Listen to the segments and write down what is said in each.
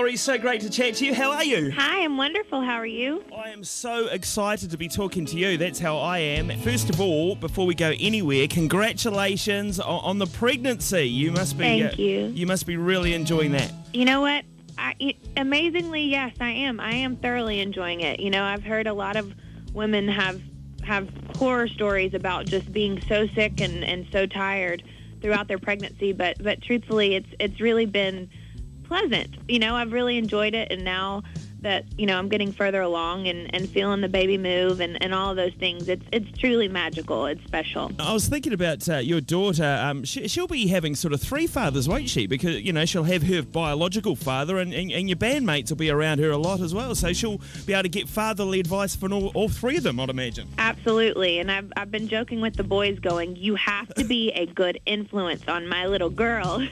Hillary, so great to chat to you. How are you? Hi, I'm wonderful. How are you? I am so excited to be talking to you. That's how I am. First of all, before we go anywhere, congratulations on the pregnancy. You must be. Thank you. You must be really enjoying that. You know what? Amazingly, yes, I am. I am thoroughly enjoying it. You know, I've heard a lot of women have horror stories about just being so sick and so tired throughout their pregnancy, but truthfully, it's really been pleasant. You know, I've really enjoyed it, and now that, you know, I'm getting further along and feeling the baby move and all of those things, it's truly magical. It's special. I was thinking about your daughter. She'll be having sort of three fathers, won't she? Because, you know, she'll have her biological father and your bandmates will be around her a lot as well. So she'll be able to get fatherly advice from all three of them, I'd imagine. Absolutely. And I've been joking with the boys going, you have to be a good influence on my little girl.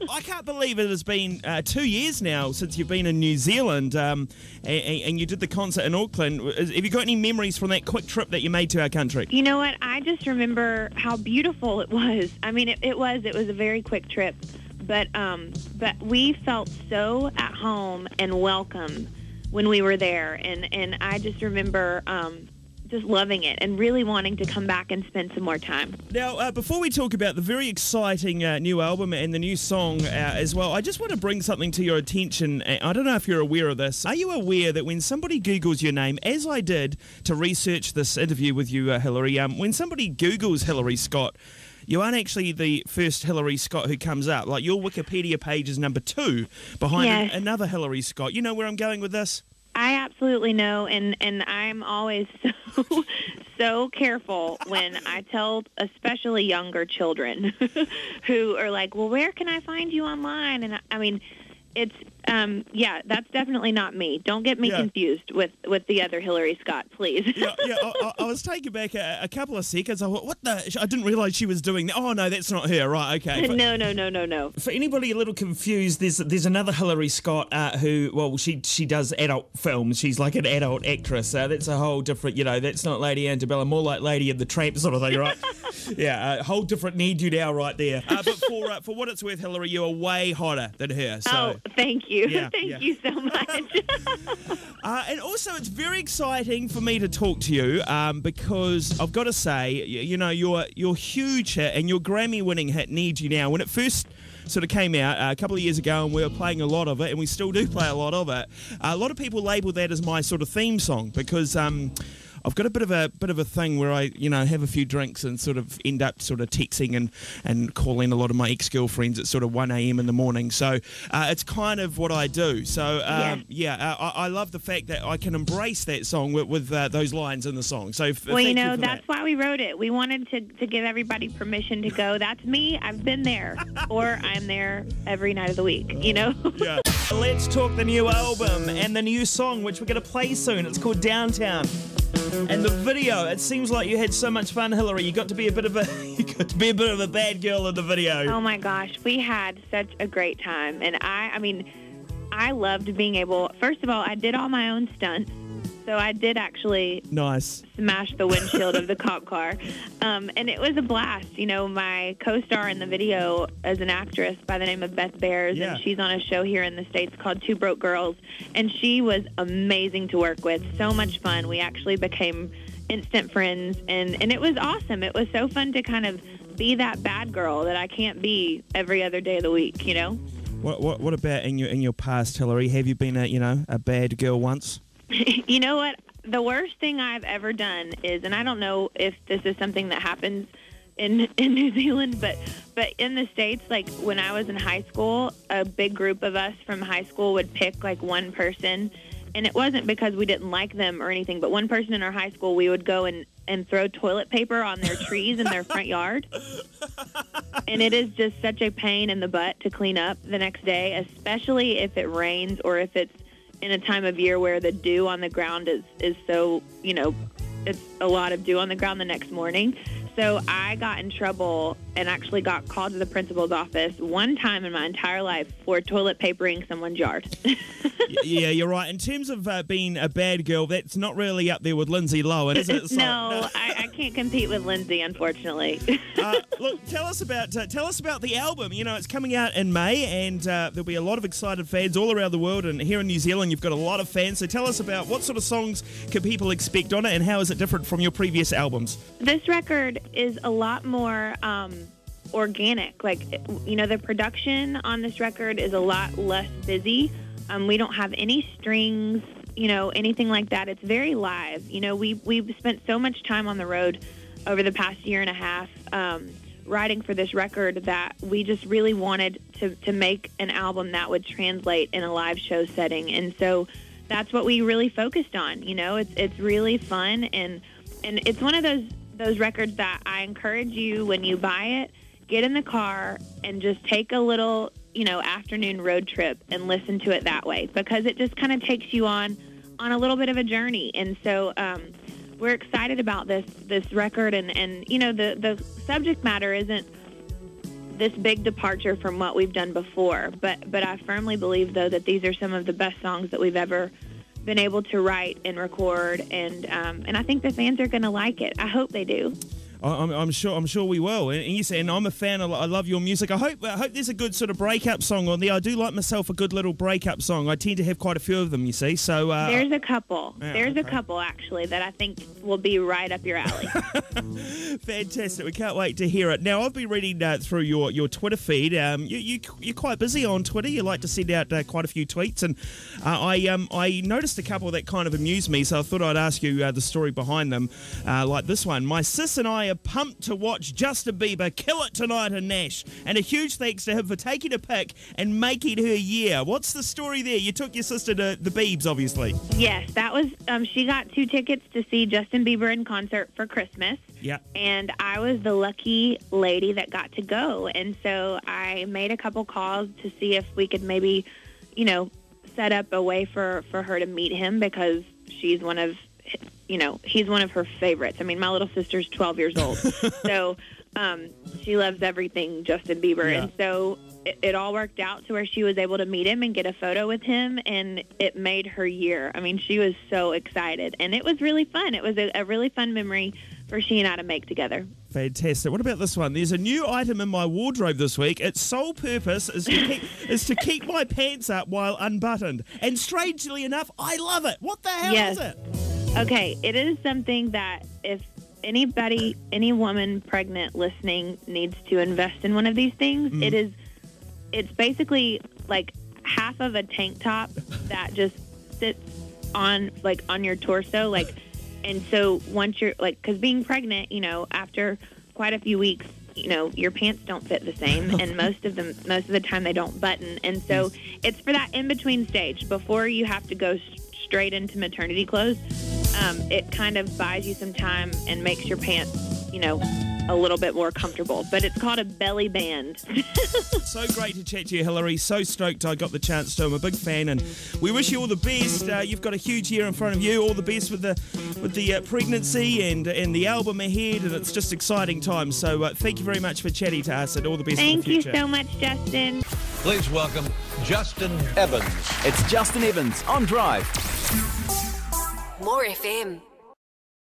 I can't believe it has been 2 years now since you've been in New Zealand. And you did the concert in Auckland. Have you got any memories from that quick trip that you made to our country? You know what? I just remember how beautiful it was. I mean, it was a very quick trip, but we felt so at home and welcome when we were there, and I just remember just loving it and really wanting to come back and spend some more time. Now, before we talk about the very exciting new album and the new song as well, I just want to bring something to your attention. I don't know if you're aware of this. Are you aware that when somebody Googles your name, as I did to research this interview with you, Hillary, when somebody Googles Hillary Scott, you aren't actually the first Hillary Scott who comes up. Like, your Wikipedia page is number 2 behind another Hillary Scott. You know where I'm going with this? I absolutely know, and I'm always so careful when I tell especially younger children who are like, well, where can I find you online? And I mean, it's, that's definitely not me. Don't get me confused with the other Hillary Scott, please. I was taken back a couple of seconds. I thought, what the? I didn't realise she was doing that. Oh, no, that's not her. Right, okay. But no. For anybody a little confused, there's another Hillary Scott who, well, she does adult films. She's like an adult actress. That's a whole different, you know, that's not Lady Antebellum, more like Lady and the Tramp sort of thing, right? Yeah, a whole different need you now right there. But for what it's worth, Hillary, you are way hotter than her. So. Oh, thank you. Thank you so much. And also, it's very exciting for me to talk to you because I've got to say, you know, your huge hit and your Grammy-winning hit, Need You Now, when it first sort of came out a couple of years ago, and we were playing a lot of it, and we still do play a lot of it. A lot of people label that as my sort of theme song because I've got a bit of a thing where I, you know, have a few drinks and sort of end up sort of texting and calling a lot of my ex-girlfriends at sort of 1 a.m. in the morning. So it's kind of what I do. So I love the fact that I can embrace that song with those lines in the song. So well, you know, that's why we wrote it. We wanted to give everybody permission to go, that's me, I've been there, or I'm there every night of the week, you know? Yeah. Let's talk the new album and the new song, which we're going to play soon. It's called Downtown. And the video, it seems like you had so much fun, Hillary. You got to be a bit of a bad girl in the video. Oh my gosh, we had such a great time, and I mean, I loved being able. First of all, I did all my own stunts, so I did actually smash the windshield of the cop car, and it was a blast. You know, my co-star in the video is an actress by the name of Beth Bears, and she's on a show here in the States called Two Broke Girls, and she was amazing to work with. So much fun. We actually became instant friends, and it was awesome. It was so fun to kind of be that bad girl that I can't be every other day of the week, you know? What about in your past, Hillary? Have you been a bad girl once? You know what? The worst thing I've ever done is, and I don't know if this is something that happens in New Zealand, but in the States, like when I was in high school, a big group of us from high school would pick like one person, and it wasn't because we didn't like them or anything, but one person in our high school, we would go and throw toilet paper on their trees in their front yard. And it is just such a pain in the butt to clean up the next day, especially if it rains or if it's in a time of year where the dew on the ground is so, you know, it's a lot of dew on the ground the next morning. so I got in trouble and actually got called to the principal's office one time in my entire life for toilet papering someone's yard. Yeah, you're right. In terms of being a bad girl, that's not really up there with Lindsay Lohan, is it? No, I can't compete with Lindsay, unfortunately. Look, tell us about the album. You know, it's coming out in May, and there'll be a lot of excited fans all around the world. And here in New Zealand, you've got a lot of fans. So tell us about what sort of songs can people expect on it, and how is it different from your previous albums? This record is a lot more organic. Like, you know, the production on this record is a lot less busy. We don't have any strings, you know, anything like that. It's very live. You know, we've spent so much time on the road over the past year and a half writing for this record that we just really wanted to make an album that would translate in a live show setting. And so that's what we really focused on. You know, it's really fun, and it's one of those records that I encourage you, when you buy it, get in the car and just take a little, you know, afternoon road trip and listen to it that way, because it just kind of takes you on a little bit of a journey. And so we're excited about this record, and you know, the subject matter isn't this big departure from what we've done before, but I firmly believe, though, that these are some of the best songs that we've ever been able to write and record, and I think the fans are going to like it. I hope they do. I'm sure we will. And you say, and I'm a fan. I love your music. I hope there's a good sort of breakup song on there. I do like myself a good little breakup song. I tend to have quite a few of them, you see. So there's a couple. Yeah, there's a couple actually that I think will be right up your alley. Fantastic. We can't wait to hear it. Now, I've been reading through your Twitter feed. You're quite busy on Twitter. You like to send out quite a few tweets, and I noticed a couple that kind of amused me. So I thought I'd ask you the story behind them. Like this one. My sis and I are pumped to watch Justin Bieber kill it tonight in Nash, and a huge thanks to him for taking a pic and making her year. What's the story there? You took your sister to the Biebs, obviously. Yes, that was. She got 2 tickets to see Justin Bieber in concert for Christmas. Yeah. And I was the lucky lady that got to go, and so I made a couple calls to see if we could maybe, you know, set up a way for her to meet him, because she's one of, you know, he's one of her favorites. I mean, my little sister's 12 years old, so she loves everything Justin Bieber. Yeah. And so it all worked out to where she was able to meet him and get a photo with him, and it made her year. I mean, she was so excited, and it was really fun. It was a really fun memory for she and I to make together. Fantastic. What about this one? There's a new item in my wardrobe this week. Its sole purpose is to keep my pants up while unbuttoned. And strangely enough, I love it. What the hell is it? Okay, it is something that if anybody, any woman pregnant listening needs to invest in one of these things, it's basically like half of a tank top that just sits on your torso, like. And so once you're, like, because being pregnant, you know, after quite a few weeks, you know, your pants don't fit the same, and most of the time they don't button. And so it's for that in-between stage before you have to go straight into maternity clothes. It kind of buys you some time and makes your pants, you know, a little bit more comfortable. But it's called a belly band. So great to chat to you, Hillary. So stoked I got the chance to. I'm a big fan, and we wish you all the best. You've got a huge year in front of you. All the best with the pregnancy and the album ahead, and it's just exciting times. So thank you very much for chatting to us, and all the best in the future. Thank you so much, Justin. Please welcome Justin Evans. It's Justin Evans on Drive. More FM.